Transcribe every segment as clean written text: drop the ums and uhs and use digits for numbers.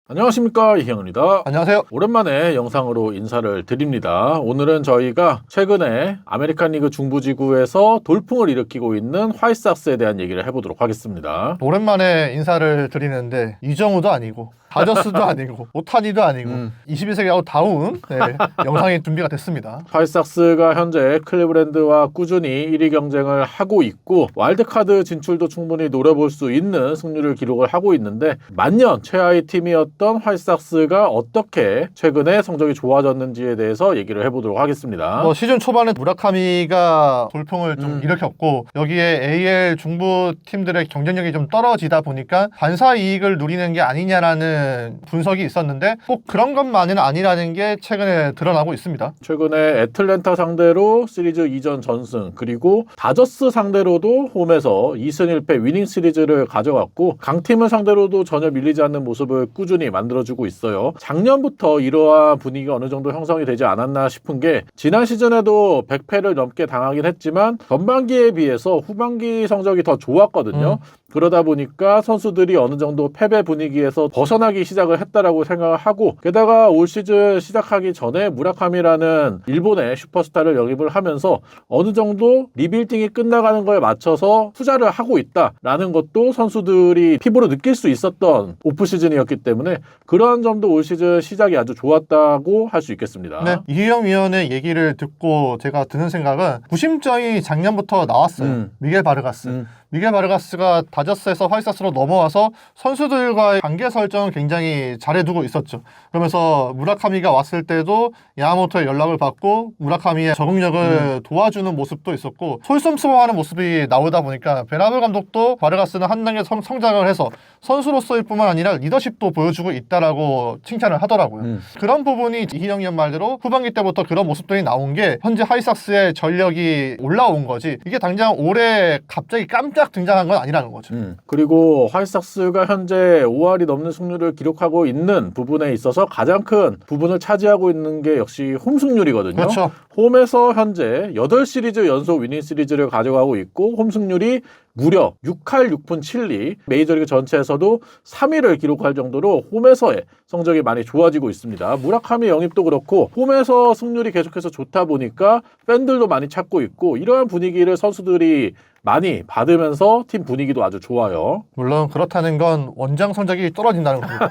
안녕하십니까, 이형입니다. 안녕하세요. 오랜만에 영상으로 인사를 드립니다. 오늘은 저희가 최근에 아메리칸 리그 중부지구에서 돌풍을 일으키고 있는 화이트삭스에 대한 얘기를 해보도록 하겠습니다. 오랜만에 인사를 드리는데 이정우도 아니고 다저스도 아니고 오타니도 아니고 21세기 아웃 다운 영상이 준비가 됐습니다. 화이트삭스가 현재 클리브랜드와 꾸준히 1위 경쟁을 하고 있고 와일드카드 진출도 충분히 노려볼 수 있는 승률을 기록을 하고 있는데 만년 최하위 팀이었던 화이트삭스가 어떻게 최근에 성적이 좋아졌는지에 대해서 얘기를 해보도록 하겠습니다. 시즌 초반에 무라카미가 돌풍을 좀 일으켰고 여기에 AL 중부 팀들의 경쟁력이 좀 떨어지다 보니까 반사 이익을 누리는 게 아니냐라는 분석이 있었는데 꼭 그런 것만은 아니라는 게 최근에 드러나고 있습니다. 최근에 애틀랜타 상대로 시리즈 2전 전승, 그리고 다저스 상대로도 홈에서 2승 1패 위닝 시리즈를 가져갔고 강팀을 상대로도 전혀 밀리지 않는 모습을 꾸준히 만들어주고 있어요. 작년부터 이러한 분위기가 어느 정도 형성이 되지 않았나 싶은 게 지난 시즌에도 100패를 넘게 당하긴 했지만 전반기에 비해서 후반기 성적이 더 좋았거든요. 그러다 보니까 선수들이 어느 정도 패배 분위기에서 벗어나기 시작을 했다라고 생각을 하고, 게다가 올 시즌 시작하기 전에 무라카미라는 일본의 슈퍼스타를 영입을 하면서 어느 정도 리빌딩이 끝나가는 거에 맞춰서 투자를 하고 있다라는 것도 선수들이 피부로 느낄 수 있었던 오프 시즌이었기 때문에 그러한 점도 올 시즌 시작이 아주 좋았다고 할 수 있겠습니다. 네, 이희영 위원의 얘기를 듣고 제가 드는 생각은 구심점이 작년부터 나왔어요. 미겔 바르가스가 다저스에서 화이트삭스로 넘어와서 선수들과의 관계 설정을 굉장히 잘해두고 있었죠. 그러면서 무라카미가 왔을 때도 야마모토의 연락을 받고 무라카미의 적응력을 도와주는 모습도 있었고 솔선수범하는 모습이 나오다 보니까 베나블 감독도 바르가스는 한 단계 성장을 해서 선수로서일 뿐만 아니라 리더십도 보여주고 있다라고 칭찬을 하더라고요. 그런 부분이 이희영 위원 말대로 후반기 때부터 그런 모습들이 나온 게 현재 화이트삭스의 전력이 올라온 거지 이게 당장 올해 갑자기 깜짝 등장한 건 아니라는 거죠. 그리고 화이트삭스가 현재 5할이 넘는 승률을 기록하고 있는 부분에 있어서 가장 큰 부분을 차지하고 있는 게 역시 홈 승률이거든요. 그렇죠. 홈에서 현재 8시리즈 연속 위닝 시리즈를 가져가고 있고 홈 승률이 무려 6할 6푼 7리, 메이저리그 전체에서도 3위를 기록할 정도로 홈에서의 성적이 많이 좋아지고 있습니다. 무라카미 영입도 그렇고 홈에서 승률이 계속해서 좋다 보니까 팬들도 많이 찾고 있고 이러한 분위기를 선수들이 많이 받으면서 팀 분위기도 아주 좋아요. 물론 그렇다는 건 원정 성적이 떨어진다는 겁니다.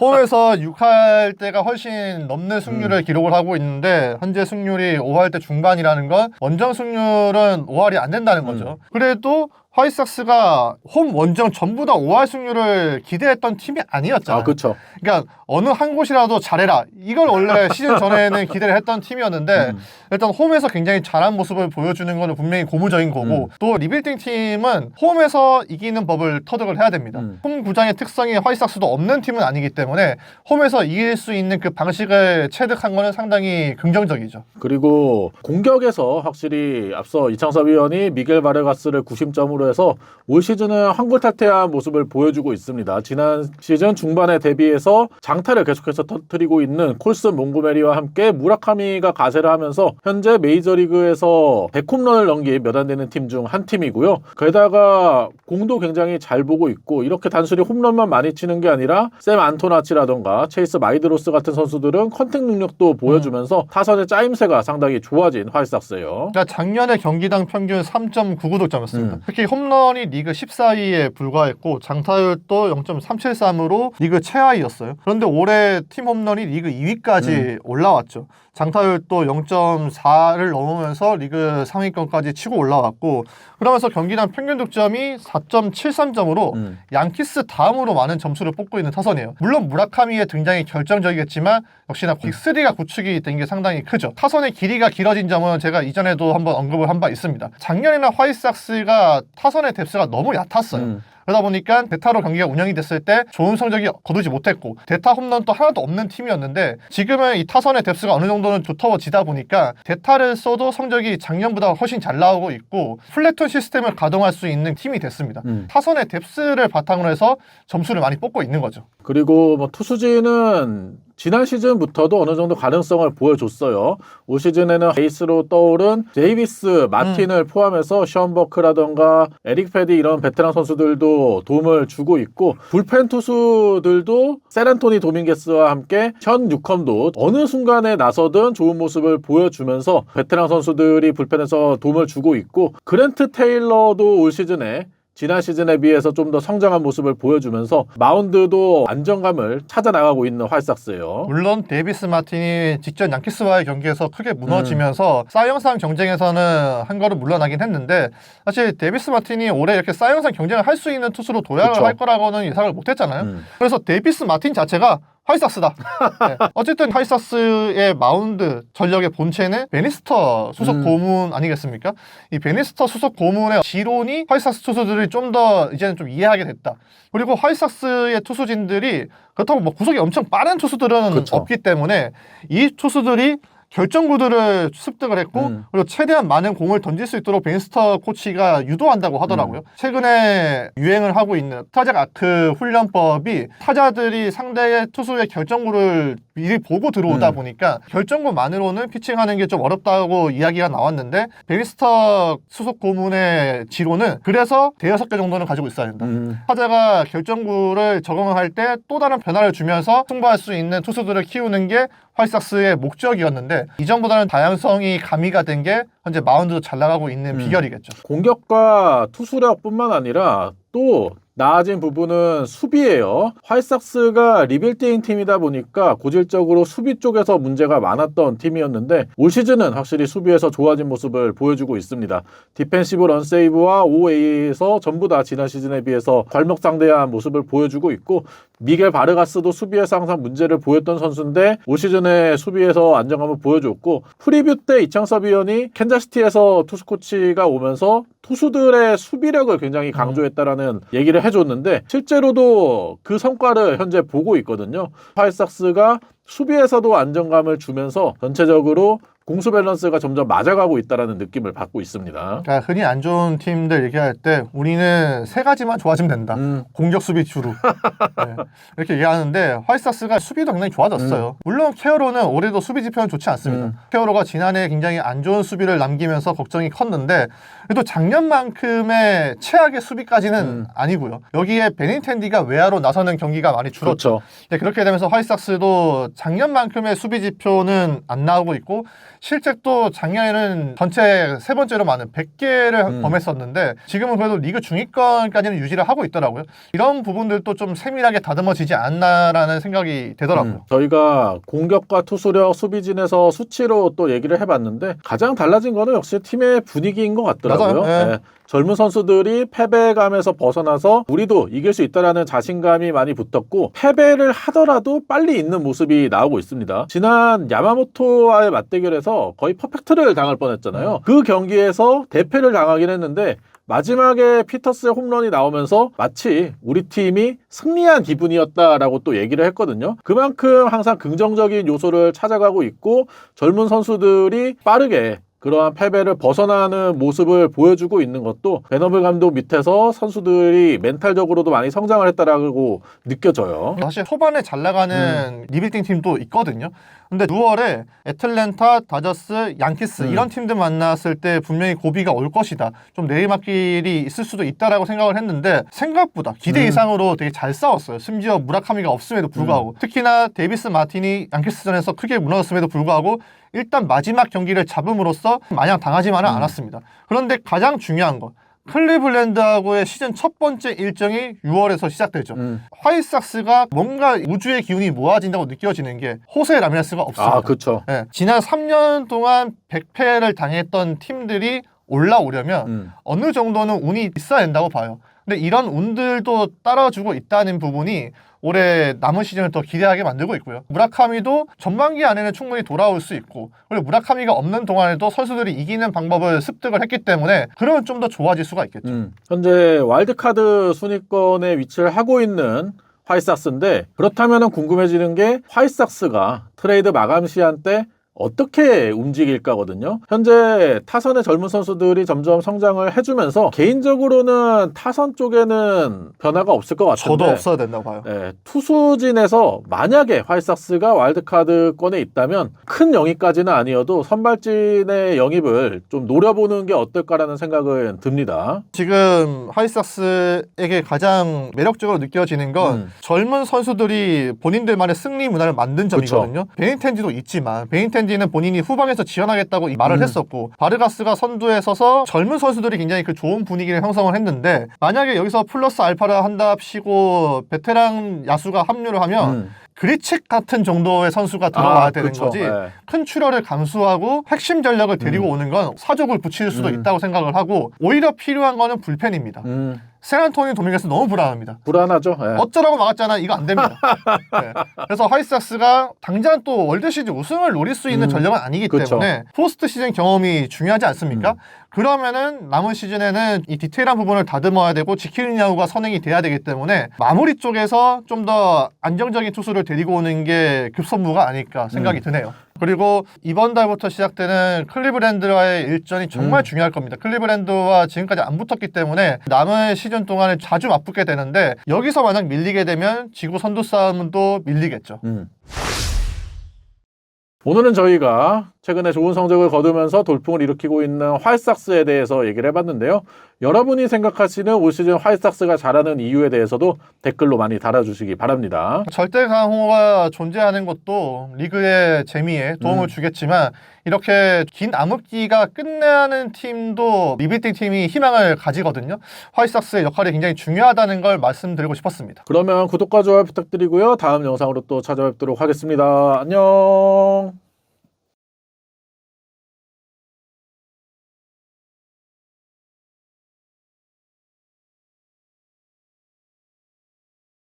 홈에서 6할 때가 훨씬 넘는 승률을 기록을 하고 있는데 현재 승률이 5할 때 중반이라는 건 원정 승률은 5할이 안 된다는 거죠. 그래도 화이트삭스가 홈 원정 전부 다 5할 승률을 기대했던 팀이 아니었잖아요. 그렇죠. 그러니까 어느 한 곳이라도 잘해라. 이걸 원래 시즌 전에는 기대를 했던 팀이었는데 일단 홈에서 굉장히 잘한 모습을 보여주는 거는 분명히 고무적인 거고 또 리빌딩 팀은 홈에서 이기는 법을 터득을 해야 됩니다. 홈 구장의 특성이 화이트삭스도 없는 팀은 아니기 때문에 홈에서 이길 수 있는 그 방식을 체득한 거는 상당히 긍정적이죠. 그리고 공격에서 확실히 앞서 이창섭 위원이 미겔 바르가스를 구심점으로 해서 올 시즌은 황불탈퇴한 모습을 보여주고 있습니다. 지난 시즌 중반에 대비해서 장타를 계속해서 터뜨리고 있는 콜슨 몽고메리와 함께 무라카미가 가세를 하면서 현재 메이저리그에서 100홈런을 넘긴 몇 안 되는 팀 중 한 팀이고요. 게다가 공도 굉장히 잘 보고 있고 이렇게 단순히 홈런만 많이 치는 게 아니라 샘 안토나치라던가 체이스 마이드로스 같은 선수들은 컨택 능력도 보여주면서 타선의 짜임새가 상당히 좋아진 화이트삭스예요. 그러니까 작년에 경기당 평균 3.99득점이었습니다. 특히 홈런이 리그 14위에 불과했고 장타율도 0.373으로 리그 최하위였어요. 그런데 올해 팀 홈런이 리그 2위까지 올라왔죠. 장타율도 0.4를 넘으면서 리그 상위권까지 치고 올라왔고 그러면서 경기당 평균 득점이 4.73점으로 양키스 다음으로 많은 점수를 뽑고 있는 타선이에요. 물론 무라카미의 등장이 결정적이겠지만 역시나 빅3가 구축이 된 게 상당히 크죠. 타선의 길이가 길어진 점은 제가 이전에도 한번 언급을 한 바 있습니다. 작년에는 화이트삭스가 타선의 뎁스가 너무 얕았어요. 그러다 보니까 대타로 경기가 운영이 됐을 때 좋은 성적이 거두지 못했고 대타 홈런도 하나도 없는 팀이었는데 지금은 이 타선의 뎁스가 어느 정도는 두터워지다 보니까 대타를 써도 성적이 작년보다 훨씬 잘 나오고 있고 플래톤 시스템을 가동할 수 있는 팀이 됐습니다. 타선의 뎁스를 바탕으로 해서 점수를 많이 뽑고 있는 거죠. 그리고 투수진은 지난 시즌부터도 어느 정도 가능성을 보여줬어요. 올 시즌에는 에이스로 떠오른 데이비스, 마틴을 포함해서 션 버크라던가 에릭 패디 이런 베테랑 선수들도 도움을 주고 있고 불펜 투수들도 세란토니 도밍게스와 함께 현 뉴컴도 어느 순간에 나서든 좋은 모습을 보여주면서 베테랑 선수들이 불펜에서 도움을 주고 있고 그랜트 테일러도 올 시즌에 지난 시즌에 비해서 좀 더 성장한 모습을 보여주면서 마운드도 안정감을 찾아 나가고 있는 화이트삭스예요. 물론 데이비스 마틴이 직전 양키스와의 경기에서 크게 무너지면서 사 이영상 경쟁에서는 한 걸음 물러나긴 했는데 사실 데이비스 마틴이 올해 이렇게 사 이영상 경쟁을 할 수 있는 투수로 도약을 그쵸. 할 거라고는 예상을 못했잖아요. 그래서 데이비스 마틴 자체가 화이트삭스다. 네. 어쨌든 화이트삭스의 마운드 전력의 본체는 베니스터 수석 고문 아니겠습니까? 이 베니스터 수석 고문의 지론이 화이트삭스 투수들이 좀 더 이제는 좀 이해하게 됐다. 그리고 화이트삭스의 투수진들이 그렇다고 뭐 구속이 엄청 빠른 투수들은 그쵸. 없기 때문에 이 투수들이 결정구들을 습득을 했고 그리고 최대한 많은 공을 던질 수 있도록 베니스터 코치가 유도한다고 하더라고요. 최근에 유행을 하고 있는 타자 아크 훈련법이 타자들이 상대의 투수의 결정구를 미리 보고 들어오다 보니까 결정구만으로는 피칭하는 게 좀 어렵다고 이야기가 나왔는데 베니스터 수석 고문의 지로는 그래서 대여섯 개 정도는 가지고 있어야 된다. 타자가 결정구를 적응할 때 또 다른 변화를 주면서 승부할 수 있는 투수들을 키우는 게 화이트삭스의 목적이었는데 이전보다는 다양성이 가미가 된 게 현재 마운드도 잘 나가고 있는 비결이겠죠. 공격과 투수력뿐만 아니라 또 나아진 부분은 수비예요. 화이트삭스가 리빌딩 팀이다 보니까 고질적으로 수비 쪽에서 문제가 많았던 팀이었는데 올 시즌은 확실히 수비에서 좋아진 모습을 보여주고 있습니다. 디펜시브 런세이브와 OA에서 전부 다 지난 시즌에 비해서 괄목상대한 모습을 보여주고 있고 미겔 바르가스도 수비에서 항상 문제를 보였던 선수인데 올 시즌에 수비에서 안정감을 보여줬고 프리뷰 때 이창섭 위원이 캔자스시티에서 투수 코치가 오면서 투수들의 수비력을 굉장히 강조했다라는 얘기를 해줬는데 실제로도 그 성과를 현재 보고 있거든요. 화이트삭스가 수비에서도 안정감을 주면서 전체적으로 공수 밸런스가 점점 맞아가고 있다는 느낌을 받고 있습니다. 그러니까 흔히 안 좋은 팀들 얘기할 때 우리는 세 가지만 좋아지면 된다. 공격, 수비, 주루. 네. 이렇게 얘기하는데 화이트삭스가 수비도 굉장히 좋아졌어요. 물론 케어로는 올해도 수비 지표는 좋지 않습니다. 케어로가 지난해 굉장히 안 좋은 수비를 남기면서 걱정이 컸는데 그래도 작년만큼의 최악의 수비까지는 아니고요. 여기에 베닌텐디가 외야로 나서는 경기가 많이 줄었죠. 그렇죠. 네, 그렇게 되면서 화이트삭스도 작년만큼의 수비 지표는 안 나오고 있고 실책도 작년에는 전체 세 번째로 많은 100개를 범했었는데 지금은 그래도 리그 중위권까지는 유지를 하고 있더라고요. 이런 부분들도 좀 세밀하게 다듬어지지 않나라는 생각이 되더라고요. 저희가 공격과 투수력, 수비진에서 수치로 또 얘기를 해봤는데 가장 달라진 거는 역시 팀의 분위기인 것 같더라고요. 맞아요. 네. 네. 젊은 선수들이 패배감에서 벗어나서 우리도 이길 수 있다라는 자신감이 많이 붙었고 패배를 하더라도 빨리 있는 모습이 나오고 있습니다. 지난 야마모토와의 맞대결에서 거의 퍼펙트를 당할 뻔했잖아요. 그 경기에서 대패를 당하긴 했는데 마지막에 피터스의 홈런이 나오면서 마치 우리 팀이 승리한 기분이었다라고 또 얘기를 했거든요. 그만큼 항상 긍정적인 요소를 찾아가고 있고 젊은 선수들이 빠르게 그러한 패배를 벗어나는 모습을 보여주고 있는 것도 베너블 감독 밑에서 선수들이 멘탈적으로도 많이 성장을 했다라고 느껴져요. 사실 초반에 잘 나가는 리빌딩 팀도 있거든요. 근데 6월에 애틀랜타, 다저스, 양키스 이런 팀들 만났을 때 분명히 고비가 올 것이다. 좀 내리막길이 있을 수도 있다라고 생각을 했는데 생각보다 기대 이상으로 되게 잘 싸웠어요. 심지어 무라카미가 없음에도 불구하고 특히나 데이비스 마틴이 양키스전에서 크게 무너졌음에도 불구하고 일단 마지막 경기를 잡음으로써 마냥 당하지만은 않았습니다. 그런데 가장 중요한 것 클리블랜드하고의 시즌 첫 번째 일정이 6월에서 시작되죠. 화이트삭스가 뭔가 우주의 기운이 모아진다고 느껴지는 게 호세 라미레스가 없습니다. 아, 그렇죠. 네, 지난 3년 동안 100패를 당했던 팀들이 올라오려면 어느 정도는 운이 있어야 된다고 봐요. 근데 이런 운들도 따라주고 있다는 부분이 올해 남은 시즌을 더 기대하게 만들고 있고요. 무라카미도 전반기 안에는 충분히 돌아올 수 있고 그리고 무라카미가 없는 동안에도 선수들이 이기는 방법을 습득을 했기 때문에 그러면 좀 더 좋아질 수가 있겠죠. 현재 와일드카드 순위권에 위치를 하고 있는 화이트삭스인데 그렇다면 궁금해지는 게 화이트삭스가 트레이드 마감 시한 때 어떻게 움직일까거든요. 현재 타선의 젊은 선수들이 점점 성장을 해주면서 개인적으로는 타선 쪽에는 변화가 없을 것 같은데 저도 없어야 된다고 봐요. 네, 투수진에서 만약에 화이트삭스가 와일드카드권에 있다면 큰 영입까지는 아니어도 선발진의 영입을 좀 노려보는 게 어떨까라는 생각은 듭니다. 지금 화이트삭스에게 가장 매력적으로 느껴지는 건 젊은 선수들이 본인들만의 승리 문화를 만든 점이거든요. 베인텐지도 있지만 베인텐지는 본인이 후방에서 지원하겠다고 말을 했었고 바르가스가 선두에 서서 젊은 선수들이 굉장히 그 좋은 분위기를 형성을 했는데 만약에 여기서 플러스 알파를 한답시고 베테랑 야수가 합류를 하면 그리칙 같은 정도의 선수가 들어와야 되는 그쵸. 거지. 네. 큰 출혈을 감수하고 핵심 전력을 데리고 오는 건 사족을 붙일 수도 있다고 생각을 하고 오히려 필요한 거는 불펜입니다. 샌안토니 도밍게스 너무 불안합니다. 불안하죠. 네. 어쩌라고 막았잖아. 이거 안 됩니다. 네. 그래서 화이트삭스가 당장 또 월드 시리즈 우승을 노릴 수 있는 전력은 아니기 그쵸. 때문에 포스트 시즌 경험이 중요하지 않습니까? 그러면은 남은 시즌에는 이 디테일한 부분을 다듬어야 되고 지키는 야구가 선행이 돼야 되기 때문에 마무리 쪽에서 좀 더 안정적인 투수를 데리고 오는 게 급선무가 아닐까 생각이 드네요. 그리고 이번 달부터 시작되는 클리브랜드와의 일전이 정말 중요할 겁니다. 클리브랜드와 지금까지 안 붙었기 때문에 남은 시즌 동안에 자주 맞붙게 되는데 여기서 만약 밀리게 되면 지구 선두 싸움은 또 밀리겠죠. 오늘은 저희가 최근에 좋은 성적을 거두면서 돌풍을 일으키고 있는 화이트삭스에 대해서 얘기를 해봤는데요. 여러분이 생각하시는 올 시즌 화이트삭스가 잘하는 이유에 대해서도 댓글로 많이 달아주시기 바랍니다. 절대 강호가 존재하는 것도 리그의 재미에 도움을 주겠지만 이렇게 긴 암흑기가 끝나는 팀도 리빌딩 팀이 희망을 가지거든요. 화이트삭스의 역할이 굉장히 중요하다는 걸 말씀드리고 싶었습니다. 그러면 구독과 좋아요 부탁드리고요. 다음 영상으로 또 찾아뵙도록 하겠습니다. 안녕.